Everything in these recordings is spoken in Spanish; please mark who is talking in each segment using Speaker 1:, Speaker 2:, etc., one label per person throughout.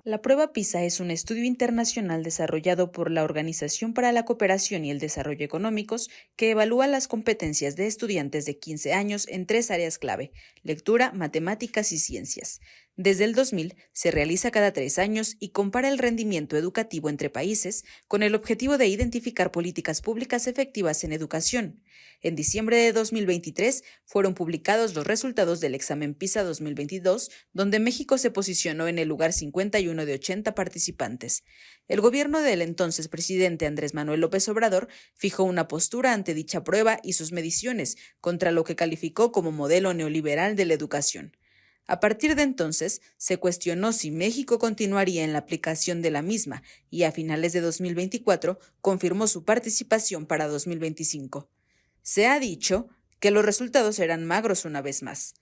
Speaker 1: La prueba PISA es un estudio internacional desarrollado por la Organización para la Cooperación y el Desarrollo Económicos que evalúa las competencias de estudiantes de 15 años en 3 áreas clave: lectura, matemáticas y ciencias. Desde el 2000 se realiza cada 3 años y compara el rendimiento educativo entre países con el objetivo de identificar políticas públicas efectivas en educación. En diciembre de 2023 fueron publicados los resultados del examen PISA 2022, donde México se posicionó en el lugar 51 de 80 participantes. El gobierno del entonces presidente Andrés Manuel López Obrador fijó una postura ante dicha prueba y sus mediciones, contra lo que calificó como modelo neoliberal de la educación. A partir de entonces, se cuestionó si México continuaría en la aplicación de la misma y a finales de 2024 confirmó su participación para 2025. Se ha dicho que los resultados serán magros una vez más.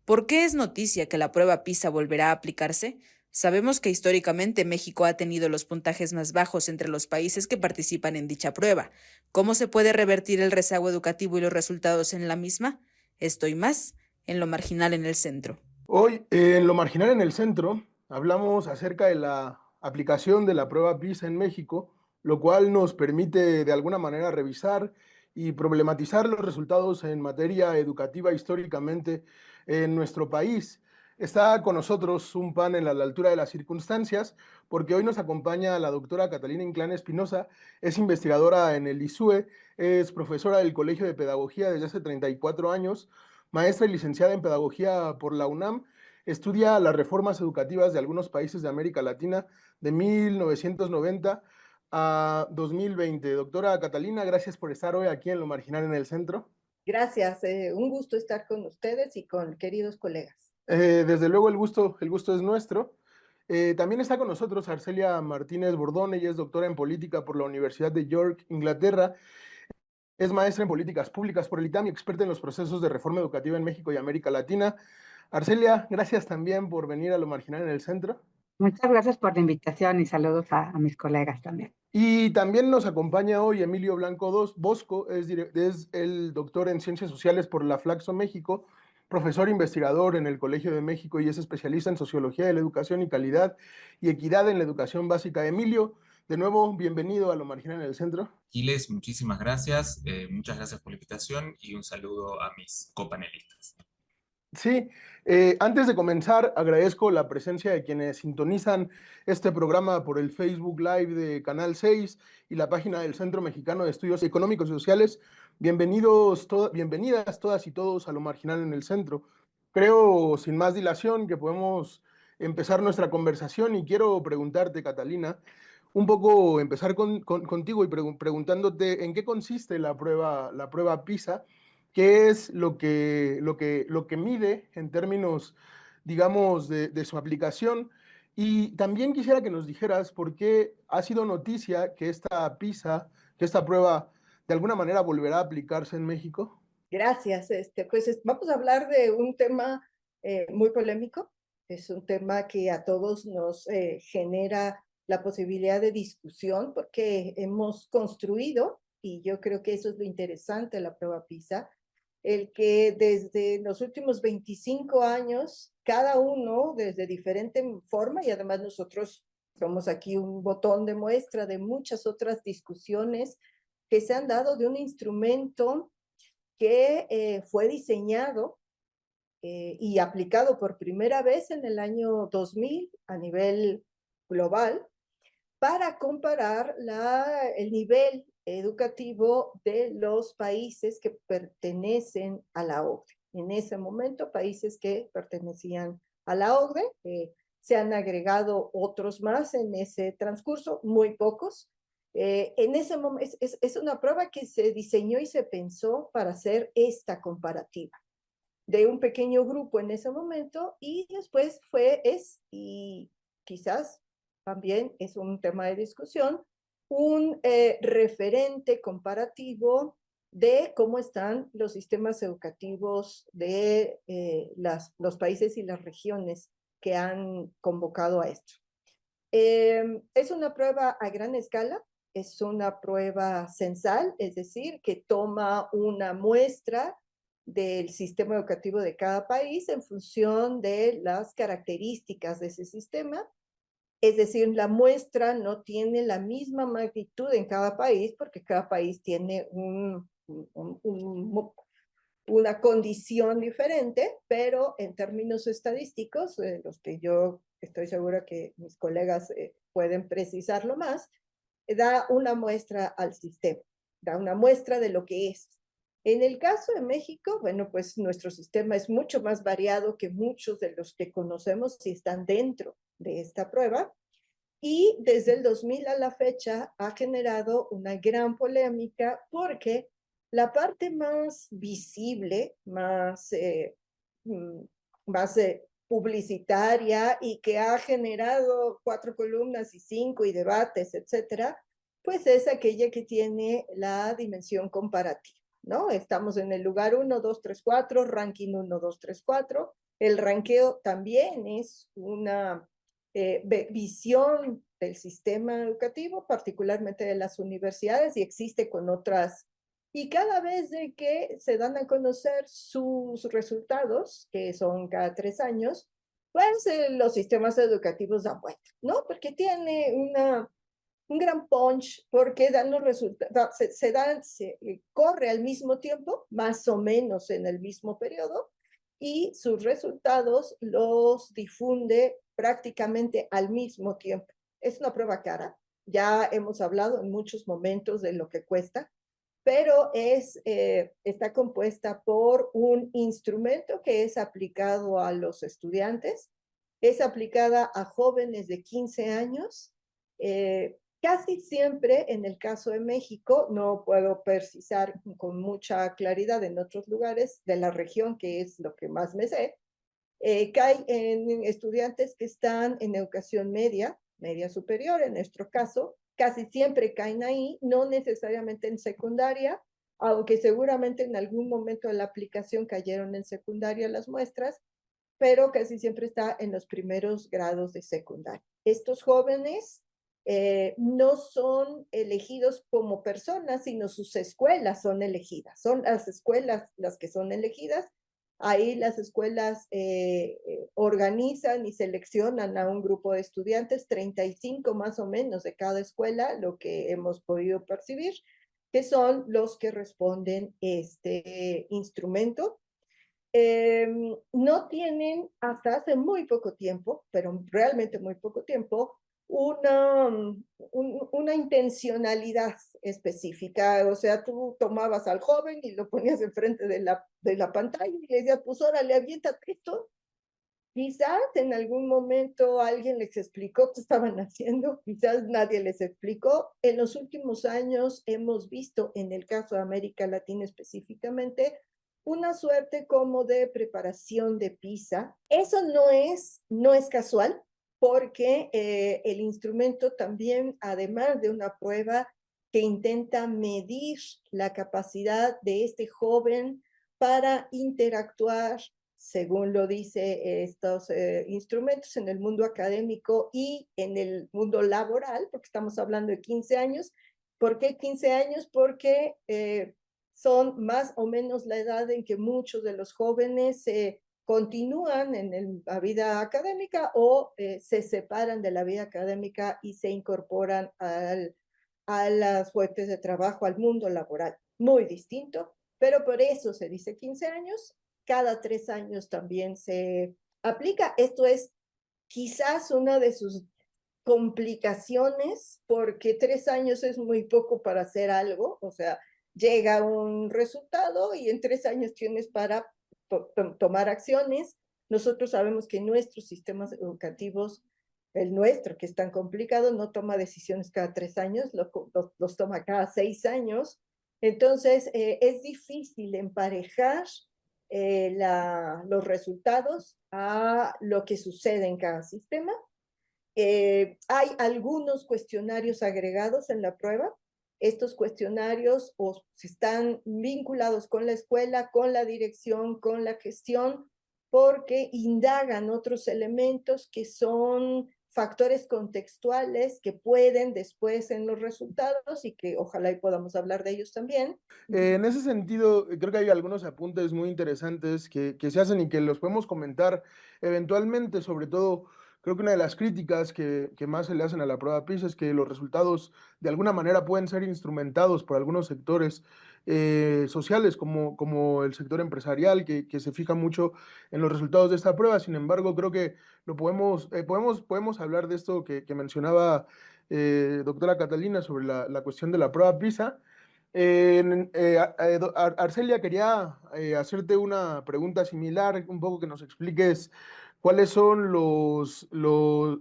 Speaker 1: ¿Por qué es noticia que la prueba PISA volverá a aplicarse? Sabemos que históricamente México ha tenido los puntajes más bajos entre los países que participan en dicha prueba. ¿Cómo se puede revertir el rezago educativo y los resultados en la misma? Esto y más en Lo Marginal en el Centro.
Speaker 2: Hoy, en Lo Marginal en el Centro, hablamos acerca de la aplicación de la prueba PISA en México, lo cual nos permite de alguna manera revisar y problematizar los resultados en materia educativa históricamente en nuestro país. Está con nosotros un panel a la altura de las circunstancias, porque hoy nos acompaña la doctora Catalina Inclán Espinosa, es investigadora en el ISUE, es profesora del Colegio de Pedagogía desde hace 34 años, maestra y licenciada en Pedagogía por la UNAM, estudia las reformas educativas de algunos países de América Latina de 1990 a 2020. Doctora Catalina, gracias por estar hoy aquí en Lo Marginal en el Centro.
Speaker 3: Gracias, un gusto estar con ustedes y con queridos colegas.
Speaker 2: Desde luego el gusto es nuestro. También está con nosotros Arcelia Martínez Bordón, ella es doctora en política por la Universidad de York, Inglaterra. Es maestra en políticas públicas por el ITAM y experta en los procesos de reforma educativa en México y América Latina. Arcelia, gracias también por venir a Lo Marginal en el Centro.
Speaker 4: Muchas gracias por la invitación y saludos a mis colegas también.
Speaker 2: Y también nos acompaña hoy Emilio Blanco Bosco, es el doctor en Ciencias Sociales por la Flaxo México, profesor investigador en el Colegio de México y es especialista en Sociología de la Educación y Calidad y Equidad en la Educación Básica. Emilio, de nuevo, bienvenido a Lo Marginal en el Centro.
Speaker 5: Giles, muchísimas gracias, muchas gracias por la invitación y un saludo a mis copanelistas.
Speaker 2: Sí, antes de comenzar, agradezco la presencia de quienes sintonizan este programa por el Facebook Live de Canal 6 y la página del Centro Mexicano de Estudios Económicos y Sociales. Bienvenidas todas y todos a Lo Marginal en el Centro. Creo, sin más dilación, que podemos empezar nuestra conversación y quiero preguntarte, Catalina, un poco empezar contigo y preguntándote en qué consiste la prueba PISA. ¿Qué es lo que mide en términos, digamos, de su aplicación? Y también quisiera que nos dijeras por qué ha sido noticia que esta PISA, que esta prueba de alguna manera volverá a aplicarse en México.
Speaker 3: Gracias. Vamos a hablar de un tema muy polémico. Es un tema que a todos nos genera la posibilidad de discusión porque hemos construido, y yo creo que eso es lo interesante de la prueba PISA, el que desde los últimos 25 años, cada uno desde diferente forma, y además nosotros somos aquí un botón de muestra de muchas otras discusiones que se han dado de un instrumento que fue diseñado y aplicado por primera vez en el año 2000 a nivel global para comparar el nivel educativo de los países que pertenecen a la OCDE. En ese momento, países que pertenecían a la OCDE, se han agregado otros más en ese transcurso, muy pocos. En ese momento es una prueba que se diseñó y se pensó para hacer esta comparativa de un pequeño grupo en ese momento y después y quizás también es un tema de discusión, un referente comparativo de cómo están los sistemas educativos de los países y las regiones que han convocado a esto. Es una prueba a gran escala, es una prueba censal, es decir, que toma una muestra del sistema educativo de cada país en función de las características de ese sistema. Es decir, la muestra no tiene la misma magnitud en cada país porque cada país tiene una condición diferente, pero en términos estadísticos, los que yo estoy segura que mis colegas pueden precisarlo más, da una muestra al sistema, da una muestra de lo que es. En el caso de México, bueno, pues nuestro sistema es mucho más variado que muchos de los que conocemos y están dentro de esta prueba. Y desde el 2000 a la fecha ha generado una gran polémica porque la parte más visible, más publicitaria y que ha generado 4 columnas y 5 y debates, etcétera, pues es aquella que tiene la dimensión comparativa, ¿no? Estamos en el lugar 1, 2, 3, 4, ranking 1, 2, 3, 4. El ranqueo también es una visión del sistema educativo, particularmente de las universidades, y existe con otras. Y cada vez de que se dan a conocer sus resultados, que son cada 3 años, pues los sistemas educativos dan vuelta, ¿no? Porque tiene un gran punch, porque dan los resultados, se corre al mismo tiempo, más o menos en el mismo periodo, y sus resultados los difunde prácticamente al mismo tiempo. Es una prueba cara, ya hemos hablado en muchos momentos de lo que cuesta, pero está compuesta por un instrumento que es aplicado a los estudiantes, es aplicada a jóvenes de 15 años, casi siempre en el caso de México, no puedo precisar con mucha claridad en otros lugares de la región, que es lo que más me sé, cae en estudiantes que están en educación media, media superior en nuestro caso, casi siempre caen ahí, no necesariamente en secundaria, aunque seguramente en algún momento de la aplicación cayeron en secundaria las muestras, pero casi siempre está en los primeros grados de secundaria. Estos jóvenes no son elegidos como personas, sino sus escuelas son elegidas. Son las escuelas las que son elegidas. Ahí las escuelas organizan y seleccionan a un grupo de estudiantes, 35 más o menos de cada escuela, lo que hemos podido percibir, que son los que responden este instrumento. No tienen hasta hace muy poco tiempo, pero realmente muy poco tiempo, una intencionalidad específica. O sea, tú tomabas al joven y lo ponías enfrente de la pantalla y le decías, pues órale, aviéntate esto. Quizás en algún momento alguien les explicó qué estaban haciendo, quizás nadie les explicó. En los últimos años hemos visto, en el caso de América Latina específicamente, una suerte como de preparación de PISA. Eso no es casual, porque el instrumento también, además de una prueba que intenta medir la capacidad de este joven para interactuar, según lo dice estos instrumentos, en el mundo académico y en el mundo laboral, porque estamos hablando de 15 años. ¿Por qué 15 años? Porque son más o menos la edad en que muchos de los jóvenes continúan en la vida académica o se separan de la vida académica y se incorporan a las fuentes de trabajo, al mundo laboral. Muy distinto, pero por eso se dice 15 años. Cada 3 años también se aplica. Esto es quizás una de sus complicaciones, porque 3 años es muy poco para hacer algo. O sea, llega un resultado y en 3 años tienes para tomar acciones. Nosotros sabemos que nuestros sistemas educativos, el nuestro, que es tan complicado, no toma decisiones cada 3 años, los toma cada 6 años. Entonces, es difícil emparejar los resultados a lo que sucede en cada sistema. Hay algunos cuestionarios agregados en la prueba. Estos cuestionarios están vinculados con la escuela, con la dirección, con la gestión, porque indagan otros elementos que son factores contextuales que pueden después en los resultados y que ojalá y podamos hablar de ellos también.
Speaker 2: En ese sentido, creo que hay algunos apuntes muy interesantes que se hacen y que los podemos comentar eventualmente. Sobre todo, creo que una de las críticas que más se le hacen a la prueba PISA es que los resultados de alguna manera pueden ser instrumentados por algunos sectores sociales, como el sector empresarial, que se fija mucho en los resultados de esta prueba. Sin embargo, creo que podemos hablar de esto que mencionaba doctora Catalina sobre la cuestión de la prueba PISA. Arcelia, quería hacerte una pregunta similar, un poco que nos expliques cuáles son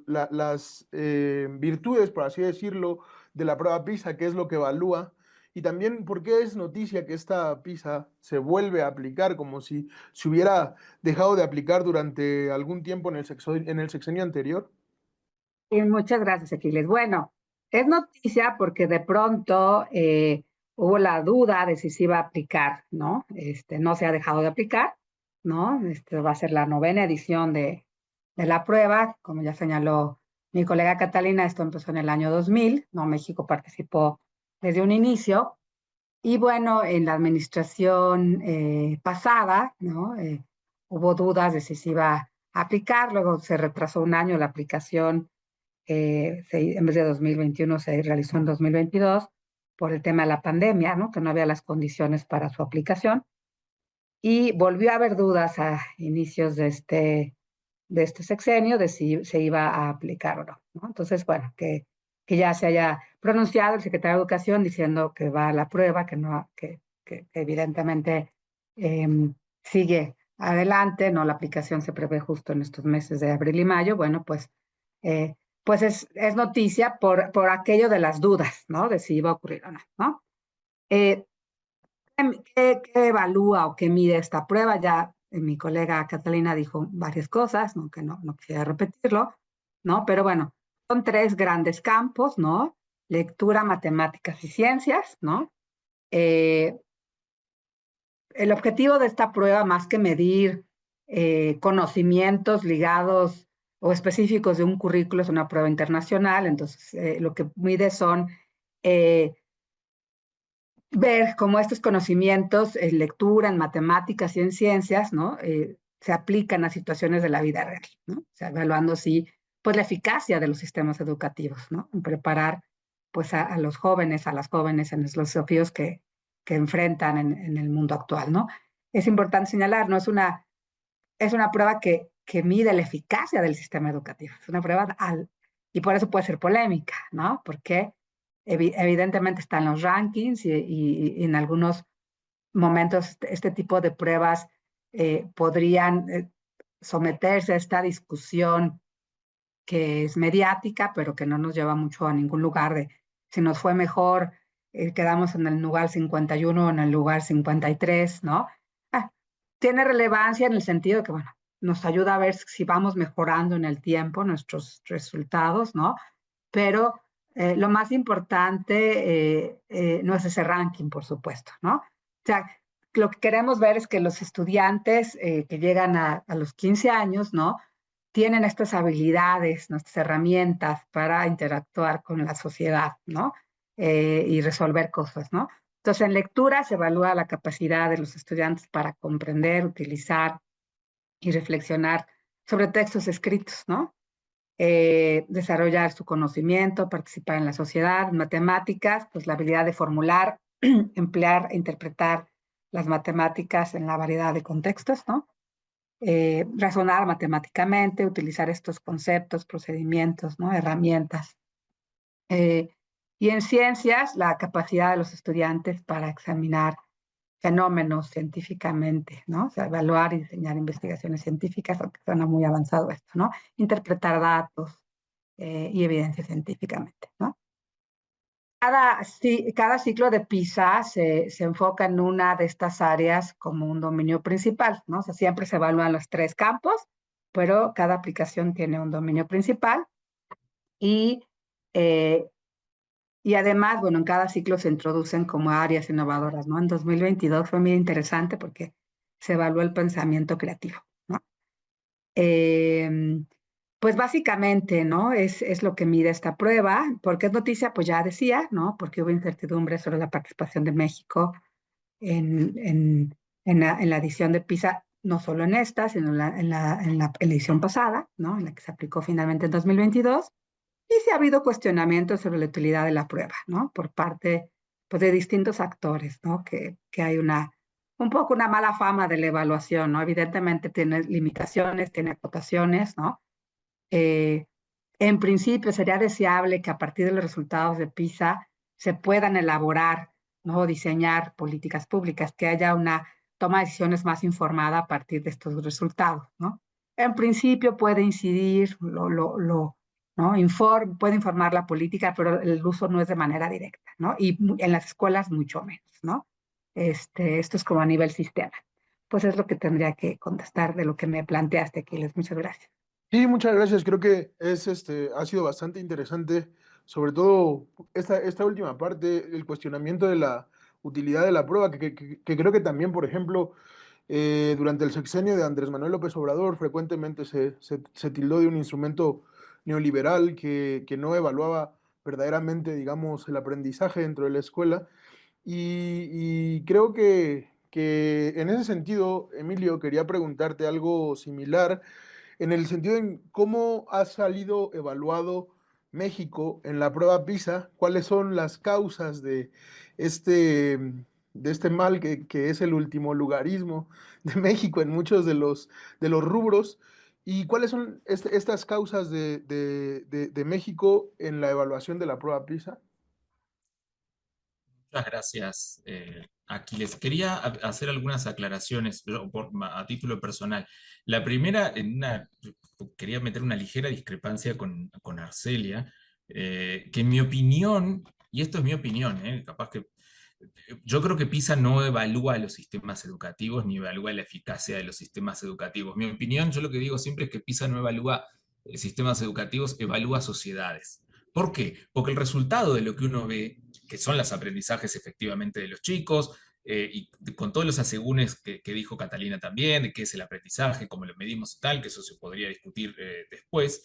Speaker 2: las virtudes, por así decirlo, de la prueba PISA, qué es lo que evalúa, y también por qué es noticia que esta PISA se vuelve a aplicar, como si se hubiera dejado de aplicar durante algún tiempo en el sexenio anterior.
Speaker 4: Y muchas gracias, Aquiles. Bueno, es noticia porque de pronto hubo la duda de si se iba a aplicar, ¿no? No se ha dejado de aplicar, ¿no? Va a ser la 9ª edición de la prueba. Como ya señaló mi colega Catalina, esto empezó en el año 2000, ¿no? México participó desde un inicio. Y bueno, en la administración pasada, ¿no? Hubo dudas de si se iba a aplicar, luego se retrasó un año la aplicación, en vez de 2021 se realizó en 2022 por el tema de la pandemia, ¿no? Que no había las condiciones para su aplicación. Y volvió a haber dudas a inicios de este sexenio de si se iba a aplicar o no, ¿no? Entonces, bueno, que ya se haya pronunciado el secretario de Educación diciendo que va a la prueba, que evidentemente sigue adelante, ¿no? La aplicación se prevé justo en estos meses de abril y mayo. Bueno, pues es noticia por aquello de las dudas, ¿no? De si iba a ocurrir o no, ¿no? ¿Qué evalúa o qué mide esta prueba? Ya mi colega Catalina dijo varias cosas, ¿no? Que no quisiera repetirlo, ¿no? Pero bueno, son 3 grandes campos, ¿no? Lectura, matemáticas y ciencias, ¿no? El objetivo de esta prueba, más que medir conocimientos ligados o específicos de un currículo, es una prueba internacional. Entonces lo que mide son ver cómo estos conocimientos en lectura, en matemáticas y en ciencias, ¿no? Se aplican a situaciones de la vida real, ¿no? O sea, evaluando así, pues, la eficacia de los sistemas educativos, ¿no? En preparar, pues, a los jóvenes, a las jóvenes en los desafíos que enfrentan en el mundo actual, ¿no? Es importante señalar, ¿no? Es una prueba que mide la eficacia del sistema educativo. Es una prueba y por eso puede ser polémica, ¿no? Porque evidentemente está en los rankings y en algunos momentos este tipo de pruebas podrían someterse a esta discusión que es mediática, pero que no nos lleva mucho a ningún lugar de si nos fue mejor, quedamos en el lugar 51 o en el lugar 53, ¿no? Tiene relevancia en el sentido de que, bueno, nos ayuda a ver si vamos mejorando en el tiempo nuestros resultados, ¿no? Pero lo más importante no es ese ranking, por supuesto, ¿no? O sea, lo que queremos ver es que los estudiantes que llegan a los 15 años, ¿no? Tienen estas habilidades, nuestras herramientas para interactuar con la sociedad, ¿no? Y resolver cosas, ¿no? Entonces, en lectura se evalúa la capacidad de los estudiantes para comprender, utilizar y reflexionar sobre textos escritos, ¿no? Desarrollar su conocimiento, participar en la sociedad. En matemáticas, pues la habilidad de formular, emplear e interpretar las matemáticas en la variedad de contextos, ¿no? Razonar matemáticamente, utilizar estos conceptos, procedimientos, ¿no? Herramientas. Y en ciencias, la capacidad de los estudiantes para examinar fenómenos científicamente, ¿no? O sea, evaluar y diseñar investigaciones científicas, aunque suena muy avanzado esto, ¿no? Interpretar datos y evidencia científicamente, ¿no? Cada ciclo de PISA se enfoca en una de estas áreas como un dominio principal, ¿no? O sea, siempre se evalúan los 3 campos, pero cada aplicación tiene un dominio principal y además, bueno, en cada ciclo se introducen como áreas innovadoras, ¿no? En 2022 fue muy interesante porque se evaluó el pensamiento creativo, ¿no? Eh, pues básicamente, ¿no? Es lo que mide esta prueba. ¿Por qué es noticia? Pues ya decía, ¿no? Porque hubo incertidumbre sobre la participación de México en, en, en la edición de PISA, no solo en esta, sino en la edición pasada, ¿no? En la que se aplicó finalmente en 2022. Y sí ha habido cuestionamientos sobre la utilidad de la prueba, ¿no? Por parte, pues, de distintos actores, ¿no? Que hay un poco una mala fama de la evaluación, ¿no? Evidentemente tiene limitaciones, tiene acotaciones, ¿no? Eh, en principio sería deseable que a partir de los resultados de PISA se puedan elaborar, ¿no? Diseñar políticas públicas, que haya una toma de decisiones más informada a partir de estos resultados, ¿no? En principio puede incidir, ¿no? Puede informar la política, pero el uso no es de manera directa, ¿no? Y en las escuelas mucho menos, ¿no? Esto es como a nivel sistema. Pues es lo que tendría que contestar de lo que me planteaste, Aquiles. Muchas gracias.
Speaker 2: Sí, muchas gracias. Creo que ha sido bastante interesante, sobre todo esta última parte, el cuestionamiento de la utilidad de la prueba, que creo que también, por ejemplo, durante el sexenio de Andrés Manuel López Obrador, frecuentemente se tildó de un instrumento neoliberal que no evaluaba verdaderamente, digamos, el aprendizaje dentro de la escuela. Y creo que en ese sentido, Emilio, quería preguntarte algo similar en el sentido en cómo ha salido evaluado México en la prueba PISA, cuáles son las causas este, de este mal que es el último lugarismo de México en muchos de los rubros, y cuáles son estas causas de México en la evaluación de la prueba PISA.
Speaker 5: Muchas gracias, Aquiles. Quería hacer algunas aclaraciones a título personal. La primera, quería meter una ligera discrepancia con Arcelia, que en mi opinión, y esto es mi opinión, capaz que yo creo que PISA no evalúa los sistemas educativos ni evalúa la eficacia de los sistemas educativos. Mi opinión, yo lo que digo siempre es que PISA no evalúa sistemas educativos, evalúa sociedades. ¿Por qué? Porque el resultado de lo que uno ve, que son los aprendizajes efectivamente de los chicos, y con todos los asegúnes que dijo Catalina también, de qué es el aprendizaje, cómo lo medimos y tal, que eso se podría discutir después,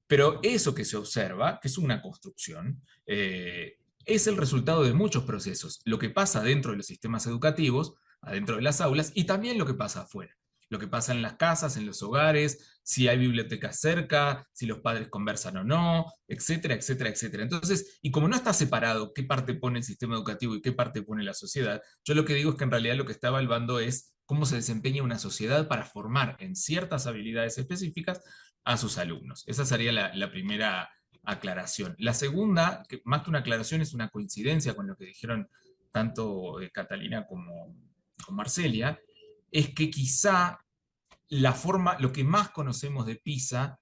Speaker 5: pero eso que se observa, que es una construcción, es el resultado de muchos procesos. Lo que pasa dentro de los sistemas educativos, adentro de las aulas, y también lo que pasa afuera. Lo que pasa en las casas, en los hogares, si hay bibliotecas cerca, si los padres conversan o no, etcétera, etcétera, etcétera. Entonces, y como no está separado qué parte pone el sistema educativo y qué parte pone la sociedad, yo lo que digo es que en realidad lo que está evaluando es cómo se desempeña una sociedad para formar en ciertas habilidades específicas a sus alumnos. Esa sería la primera aclaración. La segunda, que más que una aclaración, es una coincidencia con lo que dijeron tanto Catalina como Marcelia, es que quizá la forma, lo que más conocemos de PISA,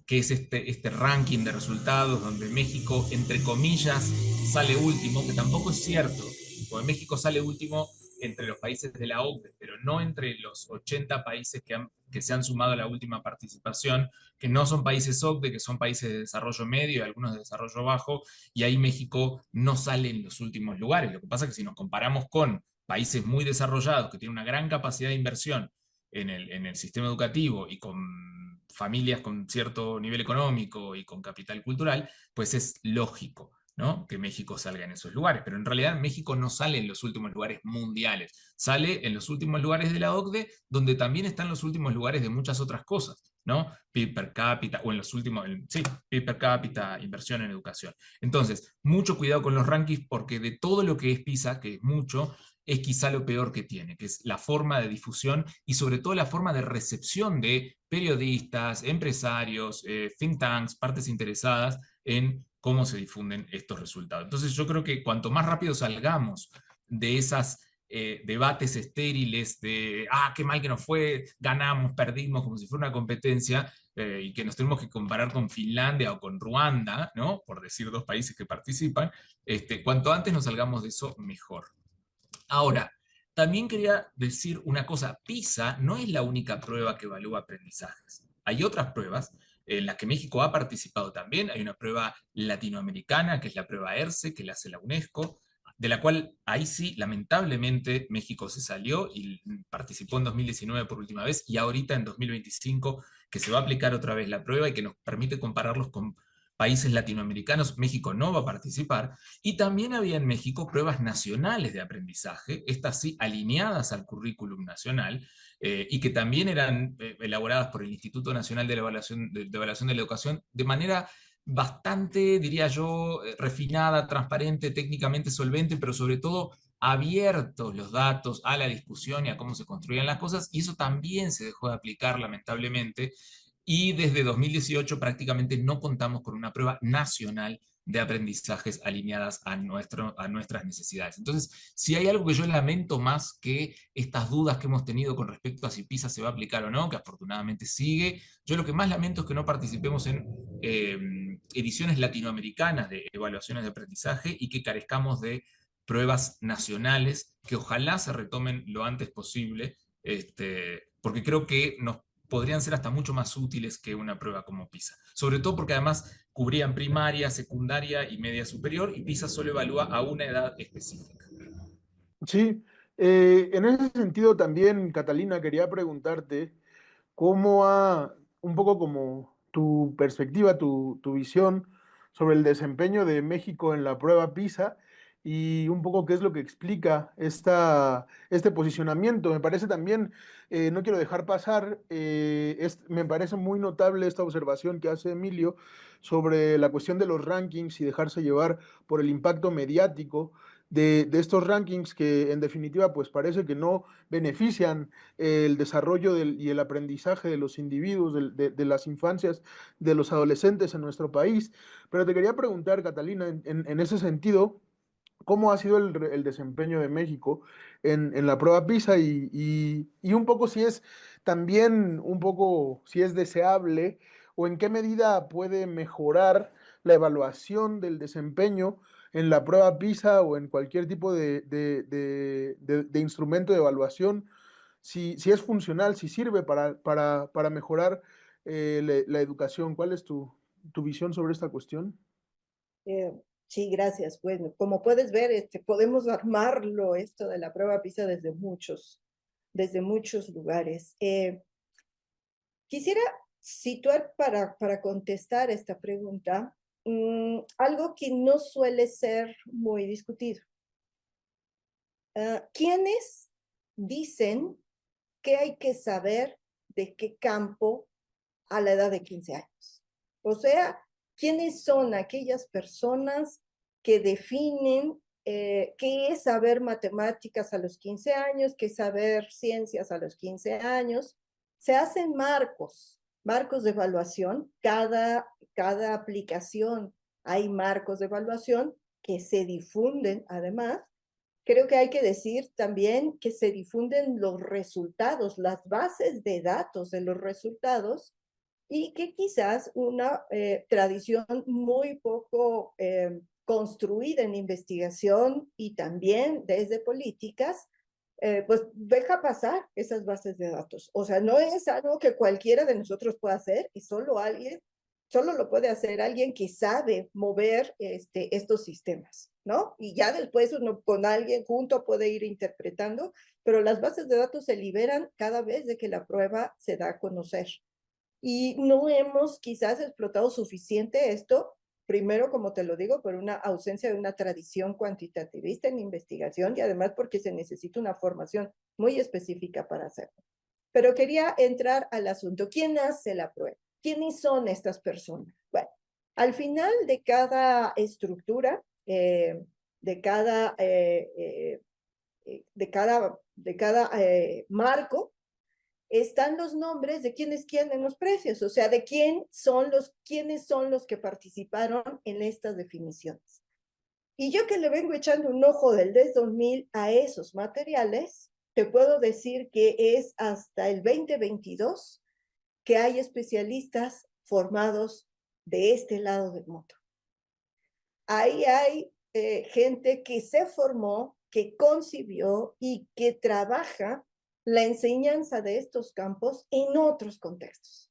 Speaker 5: que es este ranking de resultados donde México, entre comillas, sale último, que tampoco es cierto, porque México sale último entre los países de la OCDE, pero no entre los 80 países que se han sumado a la última participación, que no son países OCDE, que son países de desarrollo medio y algunos de desarrollo bajo, y ahí México no sale en los últimos lugares. Lo que pasa es que si nos comparamos con países muy desarrollados, que tienen una gran capacidad de inversión en el sistema educativo y con familias con cierto nivel económico y con capital cultural, pues es lógico, ¿no?, que México salga en esos lugares. Pero en realidad México no sale en los últimos lugares mundiales, sale en los últimos lugares de la OCDE, donde también están los últimos lugares de muchas otras cosas, ¿no? PIB per cápita, o en los últimos, sí, PIB per cápita, inversión en educación. Entonces, mucho cuidado con los rankings, porque de todo lo que es PISA, que es mucho, es quizá lo peor que tiene, que es la forma de difusión y sobre todo la forma de recepción de periodistas, empresarios, think tanks, partes interesadas en cómo se difunden estos resultados. Entonces yo creo que cuanto más rápido salgamos de esas debates estériles de, qué mal que nos fue, ganamos, perdimos, como si fuera una competencia, y que nos tenemos que comparar con Finlandia o con Ruanda, ¿no?, por decir dos países que participan, cuanto antes nos salgamos de eso, mejor. Ahora, también quería decir una cosa, PISA no es la única prueba que evalúa aprendizajes. Hay otras pruebas en las que México ha participado también. Hay una prueba latinoamericana, que es la prueba ERCE, que la hace la UNESCO, de la cual ahí sí, lamentablemente, México se salió y participó en 2019 por última vez, y ahorita en 2025 que se va a aplicar otra vez la prueba y que nos permite compararlos con países latinoamericanos. México no va a participar. Y también había en México pruebas nacionales de aprendizaje, estas sí alineadas al currículum nacional, y que también eran elaboradas por el Instituto Nacional de Evaluación de la Educación de manera bastante, diría yo, refinada, transparente, técnicamente solvente, pero sobre todo abiertos los datos a la discusión y a cómo se construían las cosas, y eso también se dejó de aplicar lamentablemente, y desde 2018 prácticamente no contamos con una prueba nacional de aprendizajes alineadas a nuestras necesidades. Entonces, si hay algo que yo lamento más que estas dudas que hemos tenido con respecto a si PISA se va a aplicar o no, que afortunadamente sigue, yo lo que más lamento es que no participemos en ediciones latinoamericanas de evaluaciones de aprendizaje y que carezcamos de pruebas nacionales que ojalá se retomen lo antes posible, porque creo que nos podrían ser hasta mucho más útiles que una prueba como PISA. Sobre todo porque además cubrían primaria, secundaria y media superior, y PISA solo evalúa a una edad específica.
Speaker 2: Sí, en ese sentido también, Catalina, quería preguntarte cómo un poco como tu perspectiva, tu visión sobre el desempeño de México en la prueba PISA y un poco qué es lo que explica este posicionamiento. Me parece también, no quiero dejar pasar, me parece muy notable esta observación que hace Emilio sobre la cuestión de los rankings y dejarse llevar por el impacto mediático de estos rankings que en definitiva pues parece que no benefician el desarrollo y el aprendizaje de los individuos, de las infancias, de los adolescentes en nuestro país. Pero te quería preguntar, Catalina, en ese sentido, ¿cómo ha sido el desempeño de México en la prueba PISA y un poco si es también, un poco si es deseable o en qué medida puede mejorar la evaluación del desempeño en la prueba PISA o en cualquier tipo de instrumento de evaluación, si es funcional, si sirve para mejorar la educación? ¿Cuál es tu visión sobre esta cuestión?
Speaker 3: Eh, sí, gracias. Bueno, como puedes ver, podemos armarlo esto de la prueba PISA desde muchos lugares. Quisiera situar para contestar esta pregunta algo que no suele ser muy discutido. ¿Quiénes dicen que hay que saber de qué campo a la edad de 15 años? O sea, ¿quiénes son aquellas personas que definen qué es saber matemáticas a los 15 años, qué es saber ciencias a los 15 años? Se hacen marcos de evaluación. Cada aplicación hay marcos de evaluación que se difunden además. Creo que hay que decir también que se difunden los resultados, las bases de datos de los resultados, y que quizás una tradición muy poco construida en investigación y también desde políticas, pues deja pasar esas bases de datos. O sea, no es algo que cualquiera de nosotros pueda hacer y solo lo puede hacer alguien que sabe mover estos sistemas, ¿no? Y ya después uno con alguien junto puede ir interpretando, pero las bases de datos se liberan cada vez de que la prueba se da a conocer. Y no hemos quizás explotado suficiente esto, primero, como te lo digo, por una ausencia de una tradición cuantitativista en investigación y además porque se necesita una formación muy específica para hacerlo. Pero quería entrar al asunto. ¿Quién hace la prueba? ¿Quiénes son estas personas? Bueno, al final de cada estructura, de cada marco, están los nombres de quiénes quieren los precios, o sea, de quiénes son los que participaron en estas definiciones. Y yo que le vengo echando un ojo del DES 2000 a esos materiales, te puedo decir que es hasta el 2022 que hay especialistas formados de este lado del mundo. Ahí hay gente que se formó, que concibió y que trabaja la enseñanza de estos campos en otros contextos.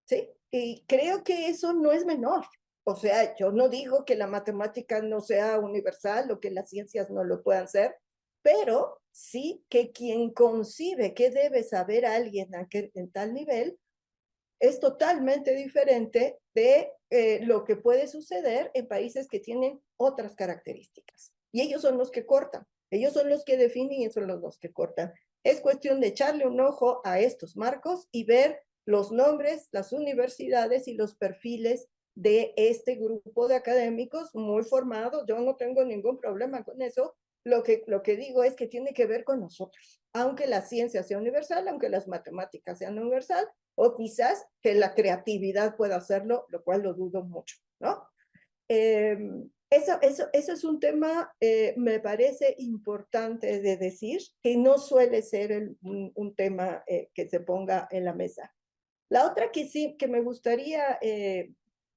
Speaker 3: ¿Sí? Y creo que eso no es menor. O sea, yo no digo que la matemática no sea universal o que las ciencias no lo puedan ser, pero sí que quien concibe que debe saber alguien en tal nivel, es totalmente diferente de lo que puede suceder en países que tienen otras características. Y ellos son los que cortan, ellos son los que definen y ellos son los que cortan. Es cuestión de echarle un ojo a estos marcos y ver los nombres, las universidades y los perfiles de este grupo de académicos muy formados. Yo no tengo ningún problema con eso. Lo que digo es que tiene que ver con nosotros, aunque la ciencia sea universal, aunque las matemáticas sean universal, o quizás que la creatividad pueda hacerlo, lo cual lo dudo mucho, ¿no? Eso es un tema, me parece importante de decir, que no suele ser un tema que se ponga en la mesa. La otra que sí, que me gustaría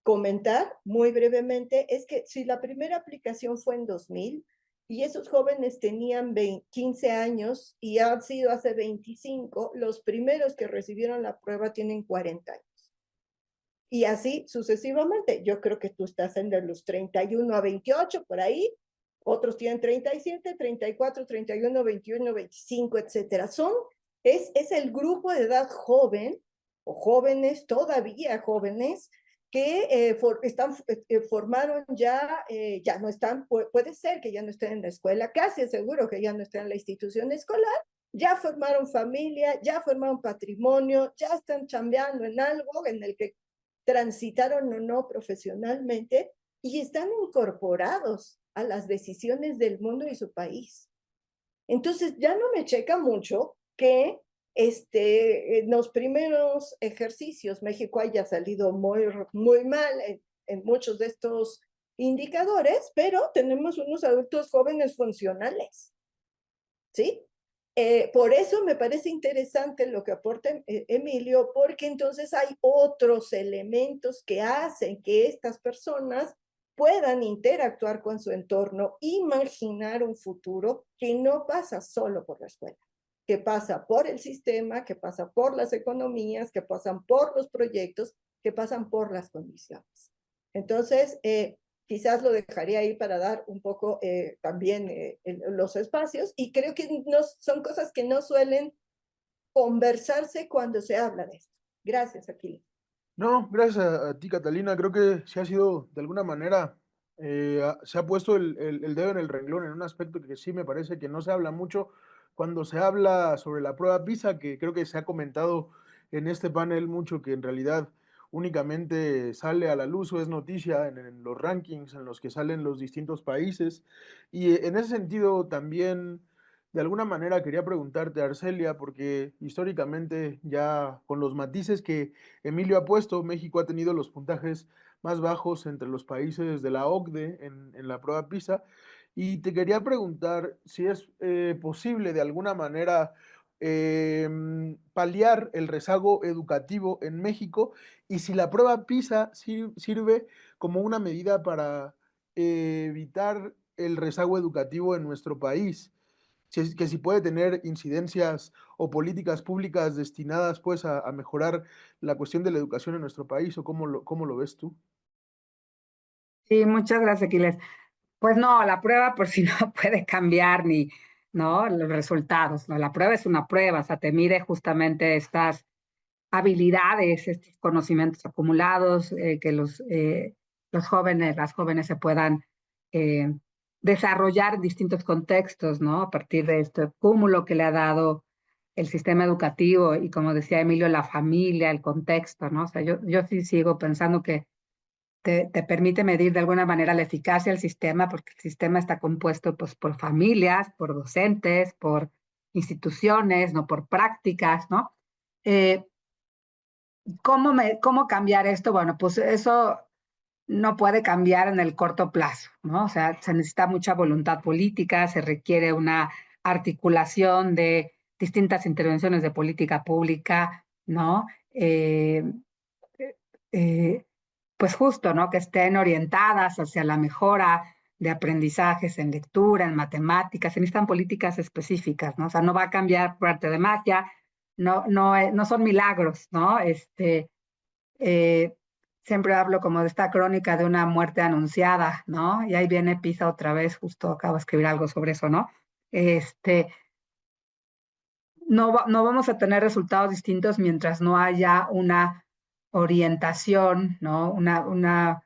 Speaker 3: comentar muy brevemente, es que si la primera aplicación fue en 2000, y esos jóvenes tenían 15 años y han sido hace 25, los primeros que recibieron la prueba tienen 40 años. Y así sucesivamente. Yo creo que tú estás en de los 31 a 28, por ahí. Otros tienen 37, 34, 31, 21, 25, etcétera. Es el grupo de edad joven, o jóvenes, todavía jóvenes, que formaron ya no están, puede ser que ya no estén en la escuela, casi seguro que ya no estén en la institución escolar, ya formaron familia, ya formaron patrimonio, ya están chambeando en algo en el que transitaron o no profesionalmente y están incorporados a las decisiones del mundo y su país. Entonces ya no me checa mucho que en los primeros ejercicios México haya salido muy mal en muchos de estos indicadores, pero tenemos unos adultos jóvenes funcionales, ¿sí? Por eso me parece interesante lo que aporta Emilio, porque entonces hay otros elementos que hacen que estas personas puedan interactuar con su entorno, imaginar un futuro que no pasa solo por la escuela, que pasa por el sistema, que pasa por las economías, que pasan por los proyectos, que pasan por las condiciones. Entonces, quizás lo dejaría ahí para dar un poco también los espacios, y creo que son cosas que no suelen conversarse cuando se habla de esto. Gracias, Aquiles.
Speaker 2: No, gracias a ti, Catalina. Creo que sí ha sido, de alguna manera, se ha puesto el dedo en el renglón en un aspecto que sí me parece que no se habla mucho cuando se habla sobre la prueba PISA, que creo que se ha comentado en este panel mucho, que en realidad únicamente sale a la luz o es noticia en los rankings en los que salen los distintos países. Y en ese sentido también, de alguna manera, quería preguntarte, Arcelia, porque históricamente, ya con los matices que Emilio ha puesto, México ha tenido los puntajes más bajos entre los países de la OCDE en la prueba PISA, y te quería preguntar si es posible de alguna manera paliar el rezago educativo en México, y si la prueba PISA sirve como una medida para evitar el rezago educativo en nuestro país, que si puede tener incidencias o políticas públicas destinadas pues a mejorar la cuestión de la educación en nuestro país, o cómo lo ves tú.
Speaker 4: Sí, muchas gracias, Aquiles. Pues no, la prueba por si no puede cambiar ni, ¿no? Los resultados, ¿no? La prueba es una prueba, o sea, te mide justamente estas habilidades, estos conocimientos acumulados, que los jóvenes, las jóvenes se puedan eh, desarrollar en distintos contextos, ¿no? A partir de este cúmulo que le ha dado el sistema educativo y, como decía Emilio, la familia, el contexto, ¿no? O sea, yo sí sigo pensando que te permite medir de alguna manera la eficacia del sistema, porque el sistema está compuesto pues, por familias, por docentes, por instituciones, no por prácticas, ¿no? ¿Cómo cambiar esto? Bueno, pues eso no puede cambiar en el corto plazo, ¿no? O sea, se necesita mucha voluntad política, se requiere una articulación de distintas intervenciones de política pública, ¿no? Eh, pues justo, ¿no? Que estén orientadas hacia la mejora de aprendizajes en lectura, en matemáticas, se necesitan políticas específicas, ¿no? O sea, no va a cambiar por arte de magia, no son milagros, ¿no? Eh, siempre hablo como de esta crónica de una muerte anunciada, ¿no? Y ahí viene Pisa otra vez, justo acabo de escribir algo sobre eso, ¿no? No vamos a tener resultados distintos mientras no haya una orientación, ¿no? Una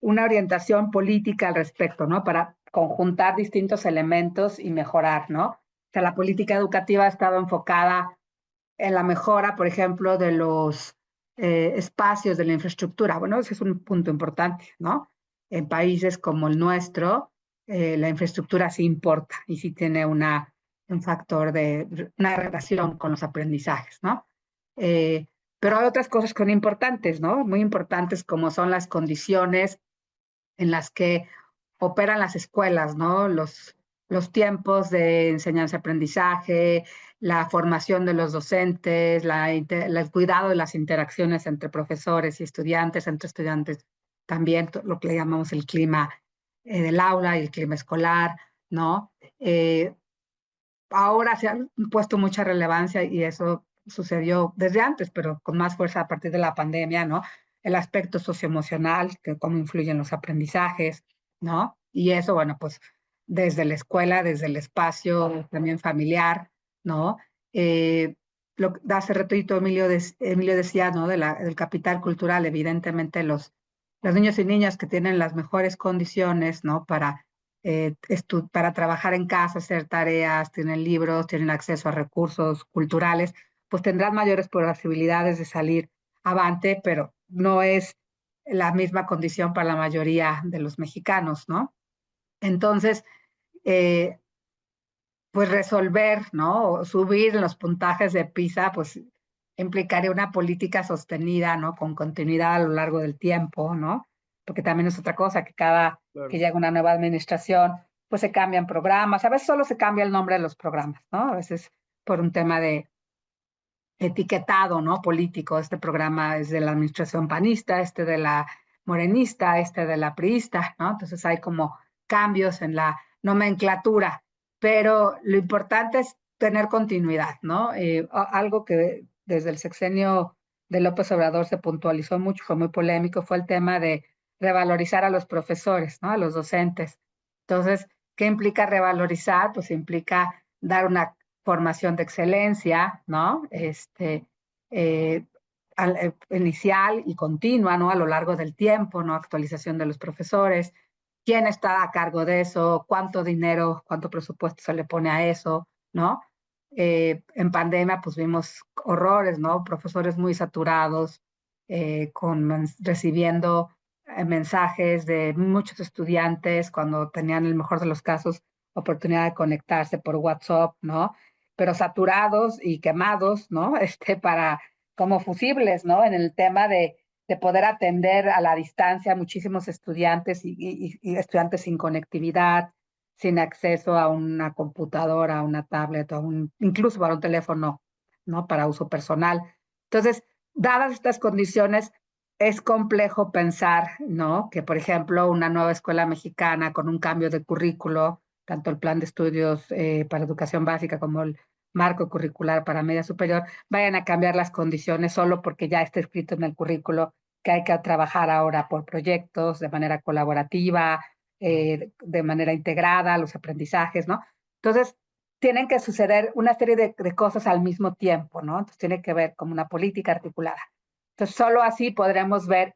Speaker 4: orientación política al respecto, ¿no? Para conjuntar distintos elementos y mejorar, ¿no? O sea, la política educativa ha estado enfocada en la mejora, por ejemplo, de los espacios de la infraestructura. Bueno, ese es un punto importante, ¿no? En países como el nuestro, la infraestructura sí importa y sí tiene un factor de una relación con los aprendizajes, ¿no? Eh, pero hay otras cosas que son importantes, ¿no? Muy importantes como son las condiciones en las que operan las escuelas, ¿no? Los tiempos de enseñanza-aprendizaje, la formación de los docentes, el cuidado de las interacciones entre profesores y estudiantes, entre estudiantes también, lo que le llamamos el clima del aula y el clima escolar, ¿no? Ahora se ha puesto mucha relevancia y eso sucedió desde antes, pero con más fuerza a partir de la pandemia, ¿no? El aspecto socioemocional, que cómo influyen los aprendizajes, ¿no? Y eso, bueno, pues desde la escuela, desde el espacio también familiar, ¿no? Hace ratito Emilio decía, ¿no? Del capital cultural, evidentemente los niños y niñas que tienen las mejores condiciones, ¿no? Para trabajar en casa, hacer tareas, tienen libros, tienen acceso a recursos culturales, pues tendrán mayores posibilidades de salir avante, pero no es la misma condición para la mayoría de los mexicanos, ¿no? Entonces, eh, pues resolver, ¿no? O subir los puntajes de PISA, pues implicaría una política sostenida, ¿no? Con continuidad a lo largo del tiempo, ¿no? Porque también es otra cosa, que cada que
Speaker 2: Claro.
Speaker 4: llega una nueva administración, pues se cambian programas, a veces solo se cambia el nombre de los programas, ¿no? A veces por un tema de etiquetado, ¿no? Político, este programa es de la administración panista, este de la morenista, este de la priista, ¿no? Entonces hay como cambios en la nomenclatura, pero lo importante es tener continuidad, ¿no? Algo que desde el sexenio de López Obrador se puntualizó mucho, fue muy polémico, fue el tema de revalorizar a los profesores, ¿no? A los docentes. Entonces, ¿qué implica revalorizar? Pues implica dar una formación de excelencia, ¿no? Eh, Inicial y continua, ¿no? A lo largo del tiempo, ¿no? Actualización de los profesores, quién está a cargo de eso, cuánto dinero, cuánto presupuesto se le pone a eso, ¿no? En pandemia, pues vimos horrores, ¿no? Profesores muy saturados, recibiendo mensajes de muchos estudiantes cuando tenían, el mejor de los casos, oportunidad de conectarse por WhatsApp, ¿no? Pero saturados y quemados, ¿no? Para como fusibles, ¿no? En el tema de poder atender a la distancia a muchísimos estudiantes y estudiantes sin conectividad, sin acceso a una computadora, a una tablet, incluso para un teléfono, ¿no? Para uso personal. Entonces, dadas estas condiciones, es complejo pensar, ¿no? Que, por ejemplo, una nueva escuela mexicana con un cambio de currículo, tanto el plan de estudios para educación básica como el marco curricular para media superior, vayan a cambiar las condiciones solo porque ya está escrito en el currículo que hay que trabajar ahora por proyectos de manera colaborativa, de manera integrada, los aprendizajes, ¿no? Entonces, tienen que suceder una serie de cosas al mismo tiempo, ¿no? Entonces, tiene que ver como una política articulada. Entonces, solo así podremos ver,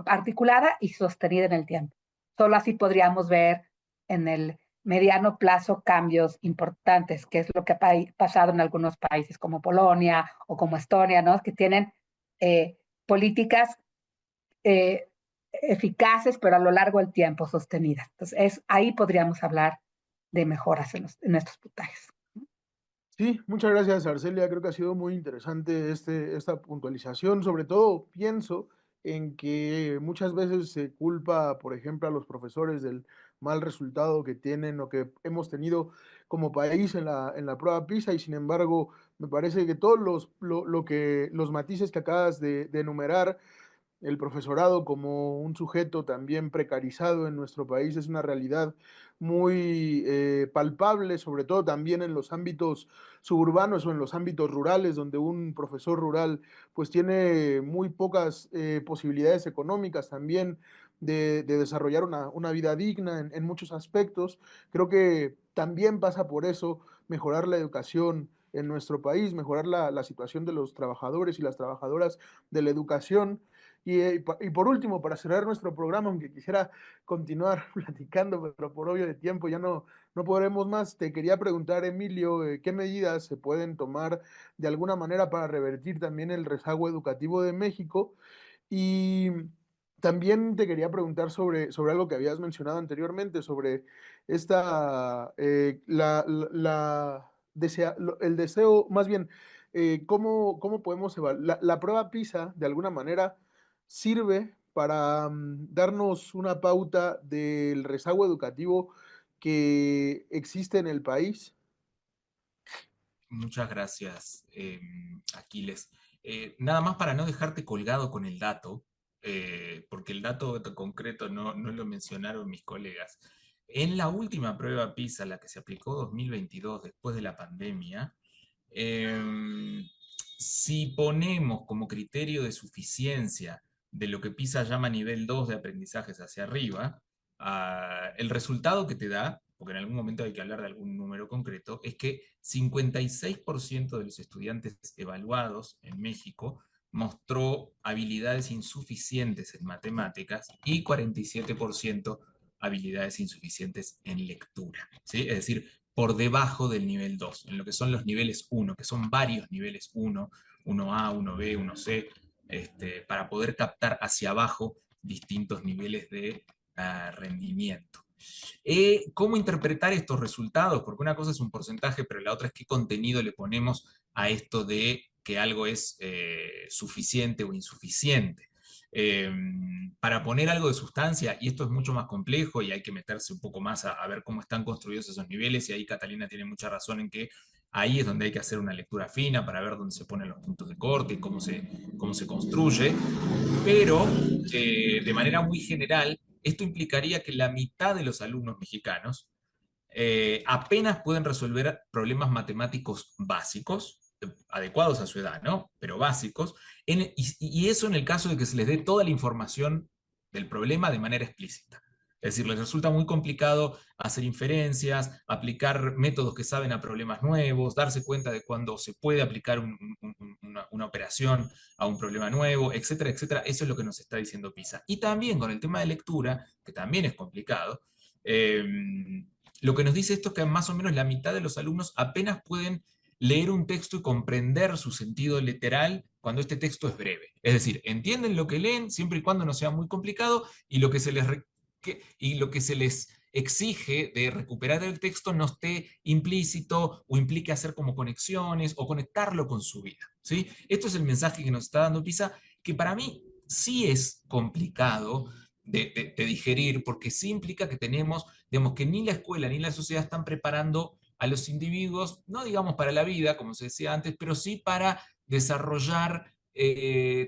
Speaker 4: articulada y sostenida en el tiempo. Solo así podríamos ver en el mediano plazo cambios importantes, que es lo que ha pasado en algunos países como Polonia o como Estonia, ¿no? Que tienen eh, políticas eh, eficaces, pero a lo largo del tiempo sostenidas. Entonces, ahí podríamos hablar de mejoras en estos puntajes.
Speaker 2: Sí, muchas gracias, Arcelia. Creo que ha sido muy interesante esta puntualización. Sobre todo pienso en que muchas veces se culpa, por ejemplo, a los profesores del mal resultado que tienen o que hemos tenido como país en la prueba PISA y sin embargo me parece que todos los matices que acabas de enumerar, el profesorado como un sujeto también precarizado en nuestro país es una realidad muy palpable, sobre todo también en los ámbitos suburbanos o en los ámbitos rurales, donde un profesor rural pues tiene muy pocas posibilidades económicas también de desarrollar una vida digna en muchos aspectos. Creo que también pasa por eso mejorar la educación en nuestro país, mejorar la situación de los trabajadores y las trabajadoras de la educación. Y por último, para cerrar nuestro programa, aunque quisiera continuar platicando, pero por obvio de tiempo ya no podremos más, te quería preguntar, Emilio, ¿qué medidas se pueden tomar de alguna manera para revertir también el rezago educativo de México? Y también te quería preguntar sobre algo que habías mencionado anteriormente, sobre el deseo, más bien, cómo podemos evaluar. La prueba PISA, de alguna manera, sirve para darnos una pauta del rezago educativo que existe en el país.
Speaker 5: Muchas gracias, Aquiles. Nada más para no dejarte colgado con el dato, porque el dato concreto no lo mencionaron mis colegas. En la última prueba PISA, la que se aplicó 2022 después de la pandemia, si ponemos como criterio de suficiencia de lo que PISA llama nivel 2 de aprendizajes hacia arriba, el resultado que te da, porque en algún momento hay que hablar de algún número concreto, es que 56% de los estudiantes evaluados en México mostró habilidades insuficientes en matemáticas y 47% habilidades insuficientes en lectura. ¿Sí? Es decir, por debajo del nivel 2, en lo que son los niveles 1, que son varios niveles 1, 1A, 1B, 1C, para poder captar hacia abajo distintos niveles de rendimiento. ¿Cómo interpretar estos resultados? Porque una cosa es un porcentaje, pero la otra es qué contenido le ponemos a esto de que algo es suficiente o insuficiente. Para poner algo de sustancia, y esto es mucho más complejo y hay que meterse un poco más a ver cómo están construidos esos niveles, y ahí Catalina tiene mucha razón en que ahí es donde hay que hacer una lectura fina para ver dónde se ponen los puntos de corte y cómo se construye, pero de manera muy general, esto implicaría que la mitad de los alumnos mexicanos apenas pueden resolver problemas matemáticos básicos, adecuados a su edad, ¿no? Pero básicos, y eso en el caso de que se les dé toda la información del problema de manera explícita. Es decir, les resulta muy complicado hacer inferencias, aplicar métodos que saben a problemas nuevos, darse cuenta de cuándo se puede aplicar una operación a un problema nuevo, etcétera, etcétera. Eso es lo que nos está diciendo PISA. Y también con el tema de lectura, que también es complicado, lo que nos dice esto es que más o menos la mitad de los alumnos apenas pueden leer un texto y comprender su sentido literal cuando este texto es breve. Es decir, entienden lo que leen siempre y cuando no sea muy complicado y lo que se les exige de recuperar el texto no esté implícito o implique hacer como conexiones o conectarlo con su vida. ¿Sí? Esto es el mensaje que nos está dando PISA, que para mí sí es complicado de digerir, porque sí implica que tenemos, digamos, que ni la escuela ni la sociedad están preparando a los individuos, no digamos para la vida, como se decía antes, pero sí para desarrollar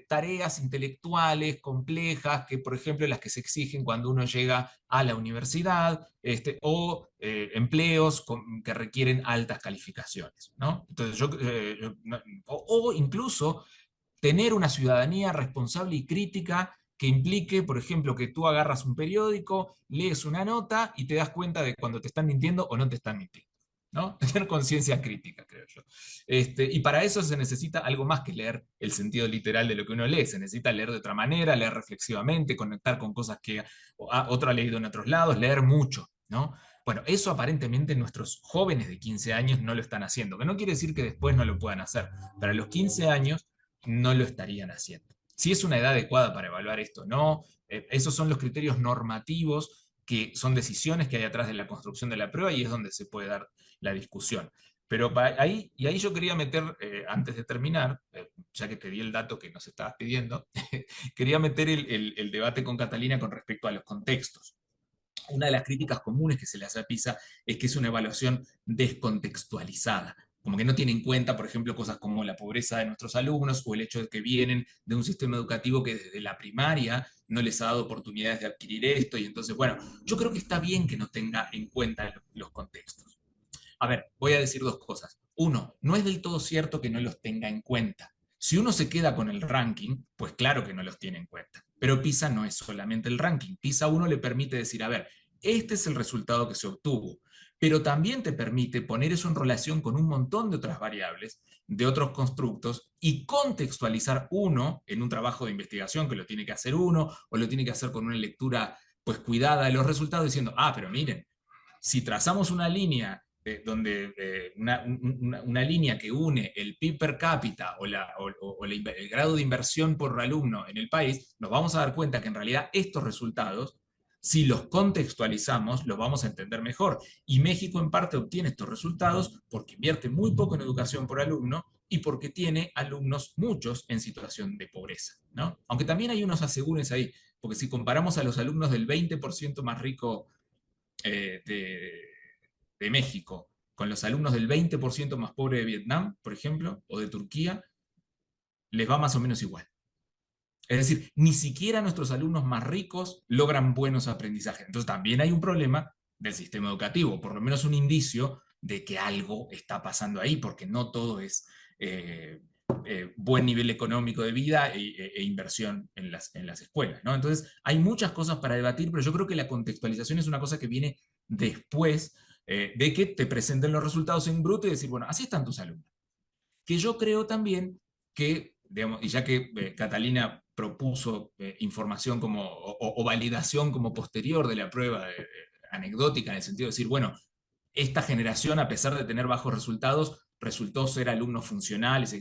Speaker 5: tareas intelectuales complejas, que por ejemplo las que se exigen cuando uno llega a la universidad, o empleos que requieren altas calificaciones, ¿no? Entonces o incluso tener una ciudadanía responsable y crítica que implique, por ejemplo, que tú agarras un periódico, lees una nota y te das cuenta de cuando te están mintiendo o no te están mintiendo, ¿no? Tener conciencia crítica, creo yo. Y para eso se necesita algo más que leer el sentido literal de lo que uno lee. Se necesita leer de otra manera, leer reflexivamente, conectar con cosas que otro ha leído en otros lados, leer mucho, ¿no? Bueno, eso aparentemente nuestros jóvenes de 15 años no lo están haciendo, que no quiere decir que después no lo puedan hacer. Para los 15 años no lo estarían haciendo. Si es una edad adecuada para evaluar esto, no. Esos son los criterios normativos que son decisiones que hay atrás de la construcción de la prueba y es donde se puede dar la discusión. Pero ahí yo quería meter, antes de terminar, ya que te di el dato que nos estabas pidiendo, quería meter el debate con Catalina con respecto a los contextos. Una de las críticas comunes que se le hace a PISA es que es una evaluación descontextualizada, como que no tiene en cuenta, por ejemplo, cosas como la pobreza de nuestros alumnos o el hecho de que vienen de un sistema educativo que desde la primaria no les ha dado oportunidades de adquirir esto, y entonces, bueno, yo creo que está bien que no tenga en cuenta los contextos. A ver, voy a decir dos cosas. Uno, no es del todo cierto que no los tenga en cuenta. Si uno se queda con el ranking, pues claro que no los tiene en cuenta. Pero PISA no es solamente el ranking. PISA a uno le permite decir, a ver, este es el resultado que se obtuvo. pero también te permite poner eso en relación con un montón de otras variables, de otros constructos, y contextualizar uno en un trabajo de investigación que lo tiene que hacer uno, o lo tiene que hacer con una lectura pues cuidada de los resultados, diciendo, pero miren, si trazamos una línea una línea que une el PIB per cápita el grado de inversión por alumno en el país, nos vamos a dar cuenta que en realidad estos resultados, si los contextualizamos, los vamos a entender mejor. Y México en parte obtiene estos resultados porque invierte muy poco en educación por alumno y porque tiene alumnos muchos en situación de pobreza, ¿no? Aunque también hay unos asegúnes ahí, porque si comparamos a los alumnos del 20% más rico de México con los alumnos del 20% más pobre de Vietnam, por ejemplo, o de Turquía, les va más o menos igual. Es decir, ni siquiera nuestros alumnos más ricos logran buenos aprendizajes. Entonces también hay un problema del sistema educativo, por lo menos un indicio de que algo está pasando ahí, porque no todo es buen nivel económico de vida e inversión en las escuelas, ¿no? Entonces hay muchas cosas para debatir, pero yo creo que la contextualización es una cosa que viene después de que te presenten los resultados en bruto y decir, bueno, así están tus alumnos. Que yo creo también que, digamos, y ya que Catalina propuso información o validación como posterior de la prueba anecdótica, en el sentido de decir, bueno, esta generación, a pesar de tener bajos resultados, resultó ser alumnos funcionales,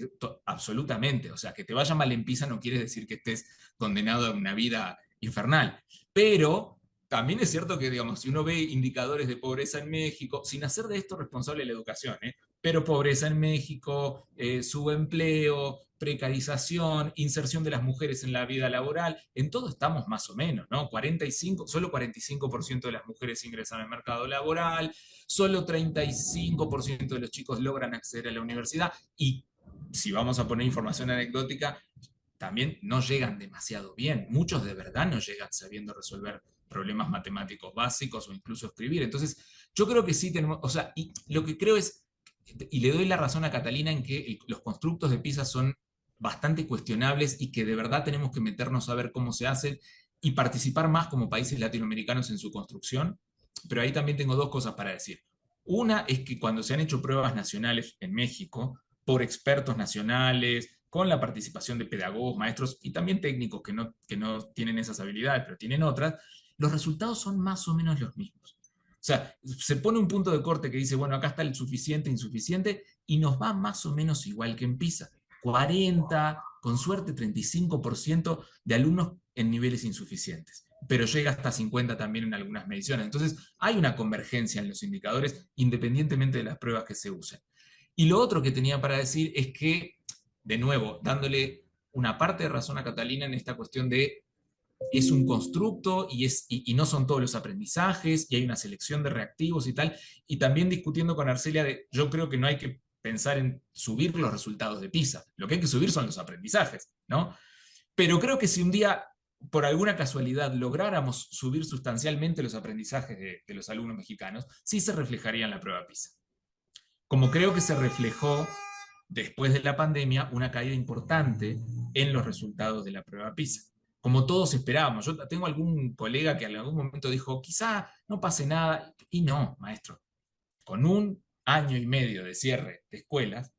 Speaker 5: absolutamente. O sea, que te vaya mal en PISA no quiere decir que estés condenado a una vida infernal. Pero también es cierto que, digamos, si uno ve indicadores de pobreza en México, sin hacer de esto responsable la educación, pero pobreza en México, subempleo, precarización, inserción de las mujeres en la vida laboral, en todo estamos más o menos, ¿no? Solo 45% de las mujeres ingresan al mercado laboral, solo 35% de los chicos logran acceder a la universidad y si vamos a poner información anecdótica, también no llegan demasiado bien. Muchos de verdad no llegan sabiendo resolver problemas matemáticos básicos o incluso escribir. Entonces, yo creo que sí tenemos, o sea, y lo que creo es, y le doy la razón a Catalina en que los constructos de PISA son bastante cuestionables y que de verdad tenemos que meternos a ver cómo se hacen y participar más como países latinoamericanos en su construcción. Pero ahí también tengo dos cosas para decir. Una es que cuando se han hecho pruebas nacionales en México, por expertos nacionales, con la participación de pedagogos, maestros y también técnicos que no tienen esas habilidades, pero tienen otras, los resultados son más o menos los mismos. O sea, se pone un punto de corte que dice, bueno, acá está el suficiente, insuficiente, y nos va más o menos igual que en PISA. 40, con suerte 35% de alumnos en niveles insuficientes, pero llega hasta 50 también en algunas mediciones. Entonces, hay una convergencia en los indicadores independientemente de las pruebas que se usen. Y lo otro que tenía para decir es que, de nuevo, dándole una parte de razón a Catalina en esta cuestión de es un constructo y no son todos los aprendizajes y hay una selección de reactivos y tal, y también discutiendo con Arcelia de, yo creo que no hay que pensar en subir los resultados de PISA, lo que hay que subir son los aprendizajes, ¿no? Pero creo que si un día, por alguna casualidad, lográramos subir sustancialmente los aprendizajes de los alumnos mexicanos, sí se reflejaría en la prueba PISA. Como creo que se reflejó después de la pandemia una caída importante en los resultados de la prueba PISA. Como todos esperábamos. Yo tengo algún colega que en algún momento dijo, quizá no pase nada. Y no, maestro. Con 1 año y medio de cierre de escuelas,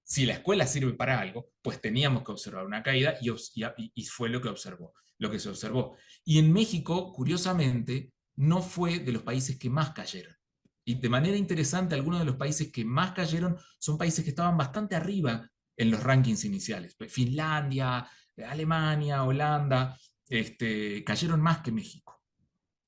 Speaker 5: si la escuela sirve para algo, pues teníamos que observar una caída y fue lo que se observó. Y en México, curiosamente, no fue de los países que más cayeron. Y de manera interesante, algunos de los países que más cayeron son países que estaban bastante arriba en los rankings iniciales. Finlandia, Alemania, Holanda, cayeron más que México.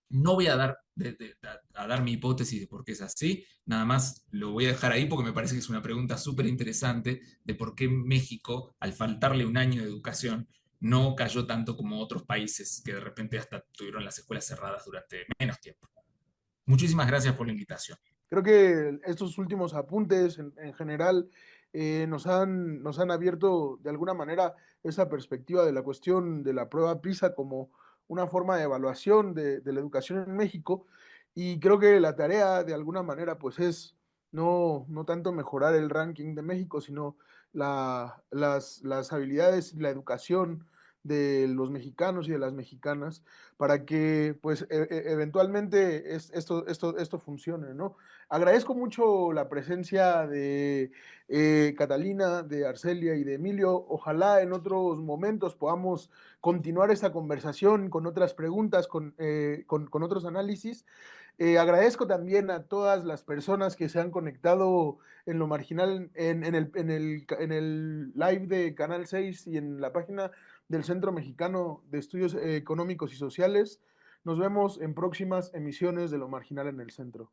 Speaker 5: No voy a dar mi hipótesis de por qué es así, nada más lo voy a dejar ahí porque me parece que es una pregunta súper interesante de por qué México, al faltarle 1 año de educación, no cayó tanto como otros países que de repente hasta tuvieron las escuelas cerradas durante menos tiempo. Muchísimas gracias por la invitación.
Speaker 2: Creo que estos últimos apuntes en general nos han abierto de alguna manera esa perspectiva de la cuestión de la prueba PISA como una forma de evaluación de la educación en México, y creo que la tarea de alguna manera pues es no tanto mejorar el ranking de México, sino las habilidades y la educación de los mexicanos y de las mexicanas para que pues eventualmente esto funcione, ¿no? Agradezco mucho la presencia de Catalina, de Arcelia y de Emilio. Ojalá en otros momentos podamos continuar esta conversación con otras preguntas, con otros análisis. Agradezco también a todas las personas que se han conectado en lo marginal, en el live de Canal 6 y en la página del Centro Mexicano de Estudios Económicos y Sociales. Nos vemos en próximas emisiones de Lo Marginal en el Centro.